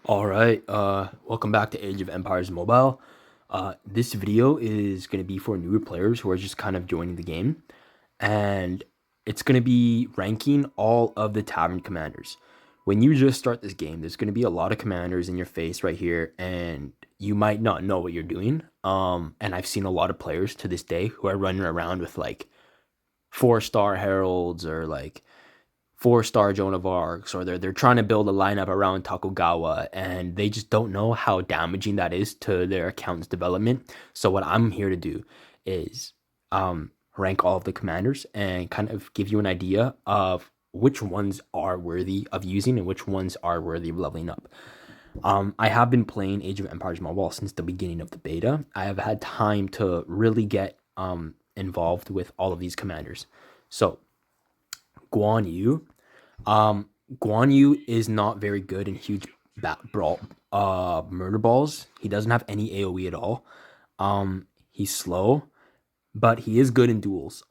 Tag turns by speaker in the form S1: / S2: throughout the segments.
S1: All right, welcome back to Age of Empires Mobile. This video is going to be for newer players who are just kind of joining the game, and it's going to be ranking all of the tavern commanders. When you just start this game, there's going to be a lot of commanders in your face right here, and you might not know what you're doing. And I've seen a lot of players to this day who are running around with like 4-star heralds or like 4-star Joan of Arcs, or they're trying to build a lineup around Tokugawa, and they just don't know how damaging that is to their account's development. So what I'm here to do is rank all of the commanders and kind of give you an idea of which ones are worthy of using and which ones are worthy of leveling up. I have been playing Age of Empires Mobile since the beginning of the beta. I have had time to really get involved with all of these commanders. So Guan Yu. Guan Yu is not very good in huge murder balls. He doesn't have any AoE at all. He's slow, but he is good in duels.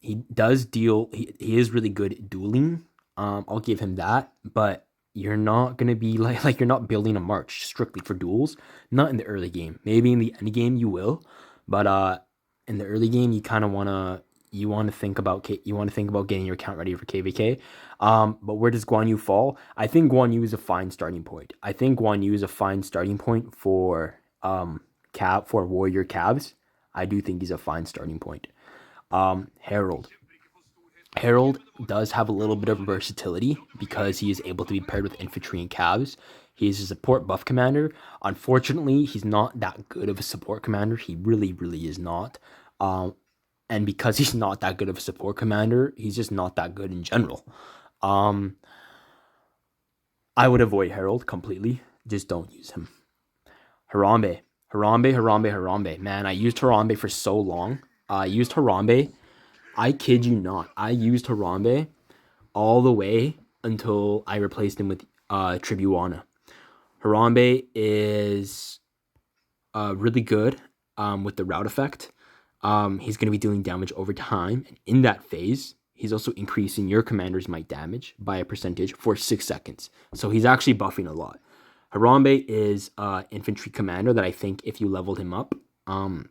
S1: He does deal. He is really good at dueling. I'll give him that. But you're not gonna be like you're not building a march strictly for duels. Not in the early game. Maybe in the end game you will, but in the early game you kind of wanna think about getting your account ready for KVK. But where does Guan Yu fall? I think Guan Yu is a fine starting point. I think Guan Yu is a fine starting point for warrior calves. I do think he's a fine starting point. Herald. Herald does have a little bit of versatility because he is able to be paired with infantry and calves. He is a support buff commander. Unfortunately, he's not that good of a support commander. He really, really is not. And because he's not that good of a support commander, he's just not that good in general. I would avoid Herald completely. Just don't use him. Harambe. Man, I used Harambe for so long. I kid you not. I used Harambe all the way until I replaced him with Tribuana. Harambe is really good with the route effect. He's going to be doing damage over time. And in that phase, he's also increasing your commander's might damage by a percentage for 6 seconds. So he's actually buffing a lot. Harambe is an infantry commander that I think if you leveled him up,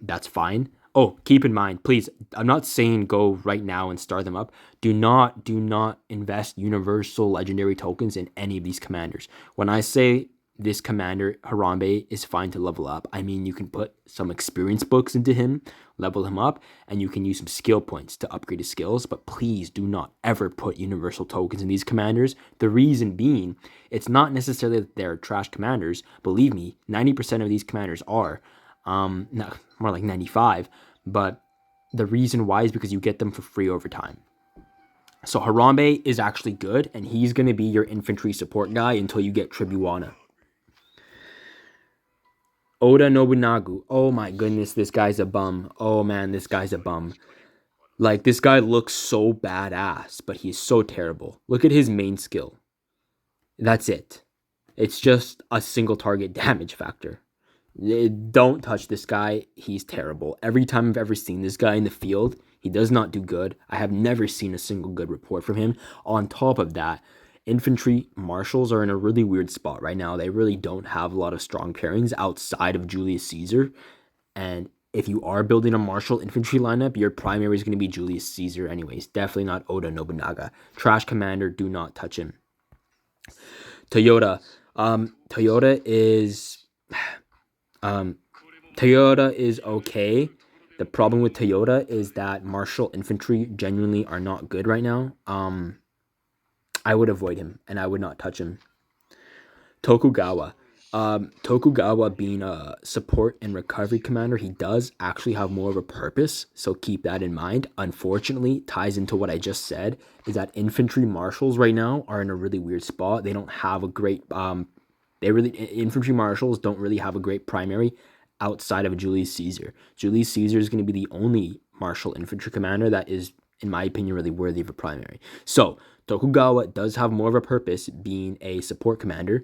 S1: that's fine. Oh, keep in mind, please, I'm not saying go right now and start them up. Do not invest universal legendary tokens in any of these commanders. When I say this commander, Harambe, is fine to level up, I mean you can put some experience books into him, level him up, and you can use some skill points to upgrade his skills, but please do not ever put universal tokens in these commanders. The reason being, it's not necessarily that they're trash commanders. Believe me, 90% of these commanders are. No, more like 95, but the reason why is because you get them for free over time. So Harambe is actually good, and he's going to be your infantry support guy until you get Tribuana. Oda Nobunaga. Oh my goodness, this guy's a bum. Oh man, this guy's a bum. Like, this guy looks so badass, but he's so terrible. Look at his main skill. That's it. It's just a single target damage factor. Don't touch this guy. He's terrible. Every time I've ever seen this guy in the field, he does not do good. I have never seen a single good report from him. On top of that, infantry marshals are in a really weird spot right now. They really don't have a lot of strong pairings outside of Julius Caesar. And if you are building a martial infantry lineup, your primary is going to be Julius Caesar anyways. Definitely not Oda Nobunaga. Trash commander, do not touch him. Toyota. Toyota is okay. The problem with Toyota is that martial infantry genuinely are not good right now. I would avoid him, and I would not touch him. Tokugawa. Tokugawa being a support and recovery commander, he does actually have more of a purpose, so keep that in mind. Unfortunately, ties into what I just said, is that infantry marshals right now are in a really weird spot. They don't have a great infantry marshals don't really have a great primary outside of Julius Caesar. Julius Caesar is going to be the only martial infantry commander that is, in my opinion, really worthy of a primary. So Tokugawa does have more of a purpose being a support commander,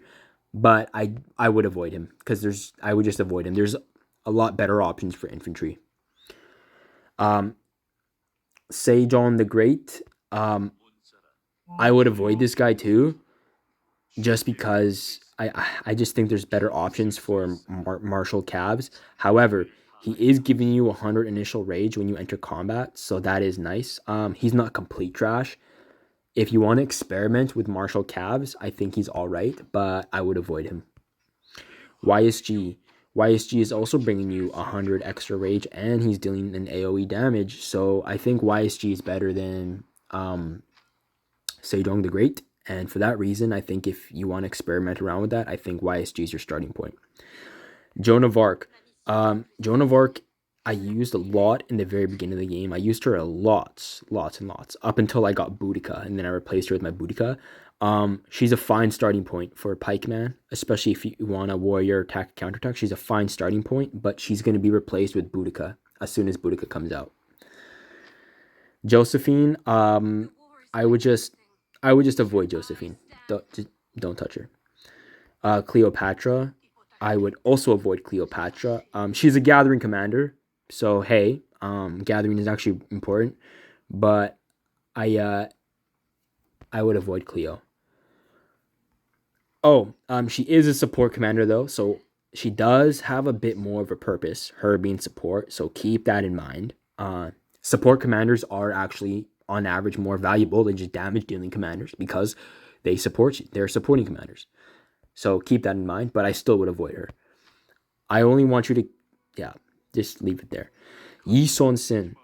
S1: but I would avoid him because I would just avoid him. There's a lot better options for infantry. Sejong the Great. I would avoid this guy too, just because I just think there's better options for martial calves. However, he is giving you 100 initial rage when you enter combat, so that is nice. He's not complete trash. If you want to experiment with martial calves, I think he's all right, but I would avoid him. YSG. YSG is also bringing you 100 extra rage, and he's dealing an AoE damage, so I think YSG is better than Sejong the Great, and for that reason, I think if you want to experiment around with that, I think YSG is your starting point. Joan of Arc. Joan of Arc, I used a lot in the very beginning of the game. I used her lots and lots, up until I got Boudica, and then I replaced her with my Boudica. She's a fine starting point for Pikeman, especially if you want a warrior attack counterattack. She's a fine starting point, but she's going to be replaced with Boudica as soon as Boudica comes out. Josephine, I would just avoid Josephine. Don't touch her. Cleopatra, I would also avoid Cleopatra. She's a gathering commander, so hey, gathering is actually important, but I would avoid Cleo. Oh, she is a support commander though, so she does have a bit more of a purpose, her being support, so keep that in mind. Support commanders are actually, on average, more valuable than just damage dealing commanders because they support you. They're supporting commanders. So keep that in mind, but I still would avoid her. I only want you to, yeah, just leave it there. Yi Son-sin.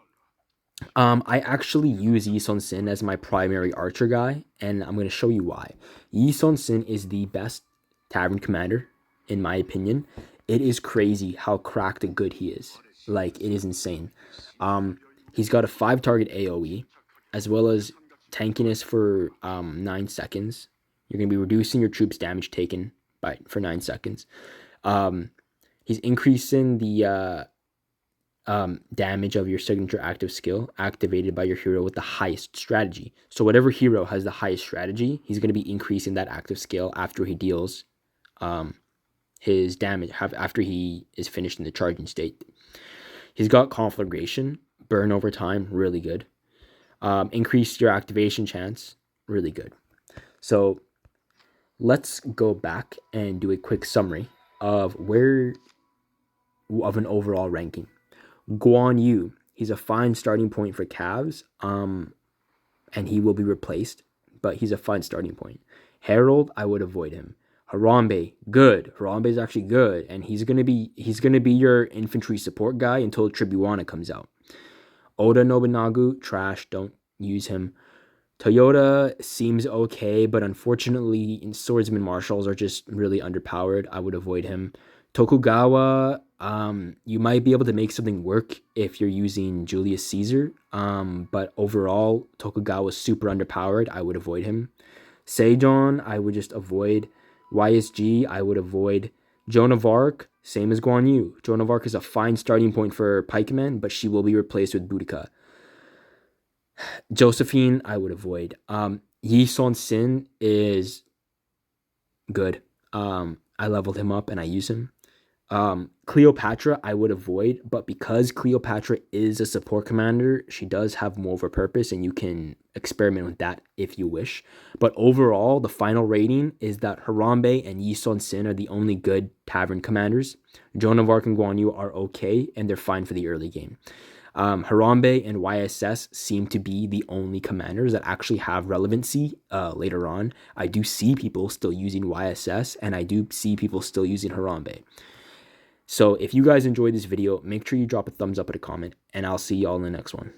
S1: I actually use Yi Son-sin as my primary archer guy, and I'm going to show you why. Yi Son-sin is the best tavern commander, in my opinion. It is crazy how cracked and good he is. Like, it is insane. He's got a 5-target AoE, as well as tankiness for 9 seconds. You're going to be reducing your troops' damage taken for 9 seconds. He's increasing the damage of your signature active skill activated by your hero with the highest strategy. So whatever hero has the highest strategy, he's going to be increasing that active skill after he deals his damage, after he is finished in the charging state. He's got conflagration, burn over time, really good. Increase your activation chance, really good. So let's go back and do a quick summary of an overall ranking. Guan Yu, he's a fine starting point for calves, and he will be replaced, but he's a fine starting point. Harold, I would avoid him. Harambe, good. Harambe is actually good, and he's gonna be your infantry support guy until Tribuana comes out. Oda Nobunaga, trash. Don't use him. Toyota seems okay, but unfortunately, swordsman marshals are just really underpowered. I would avoid him. Tokugawa, you might be able to make something work if you're using Julius Caesar, but overall, Tokugawa is super underpowered. I would avoid him. Sejong, I would just avoid. YSG, I would avoid. Joan of Arc, same as Guan Yu. Joan of Arc is a fine starting point for pikemen, but she will be replaced with Boudica. Josephine, I would avoid. Yi Son-sin is good. I leveled him up and I use him. Cleopatra, I would avoid, but because Cleopatra is a support commander, she does have more of a purpose, and you can experiment with that if you wish. But overall, the final rating is that Harambe and Yi Son-sin are the only good tavern commanders. Joan of Arc and Guan Yu are okay, and they're fine for the early game. Harambe and YSS seem to be the only commanders that actually have relevancy later on. I do see people still using YSS, and I do see people still using Harambe. So if you guys enjoyed this video, make sure you drop a thumbs up and a comment, and I'll see y'all in the next one.